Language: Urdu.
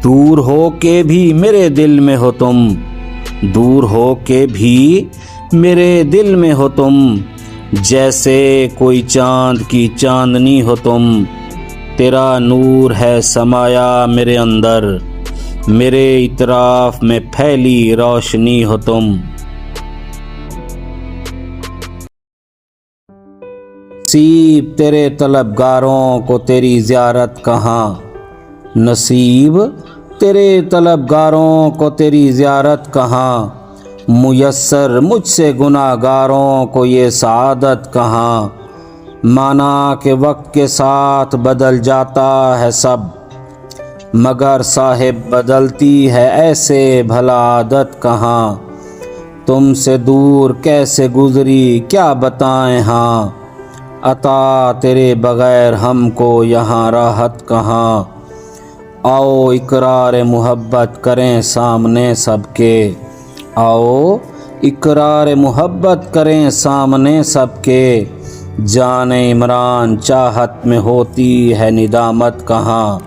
دور ہو کے بھی میرے دل میں ہو تم، دور ہو کے بھی میرے دل میں ہو تم، جیسے کوئی چاند کی چاندنی ہو تم، تیرا نور ہے سمایا میرے اندر، میرے اطراف میں پھیلی روشنی ہو تم۔ نصیب تیرے طلبگاروں کو تیری زیارت کہاں، نصیب تیرے طلبگاروں کو تیری زیارت کہاں، میسر مجھ سے گناہ گاروں کو یہ سعادت کہاں، مانا کہ وقت کے ساتھ بدل جاتا ہے سب، مگر صاحب بدلتی ہے ایسے بھلا عادت کہاں، تم سے دور کیسے گزری کیا بتائیں ہاں، عطا تیرے بغیر ہم کو یہاں راحت کہاں، آؤ اقرار محبت کریں سامنے سب کے، آؤ اقرار محبت کریں سامنے سب کے، جان عمران چاہت میں ہوتی ہے ندامت کہاں۔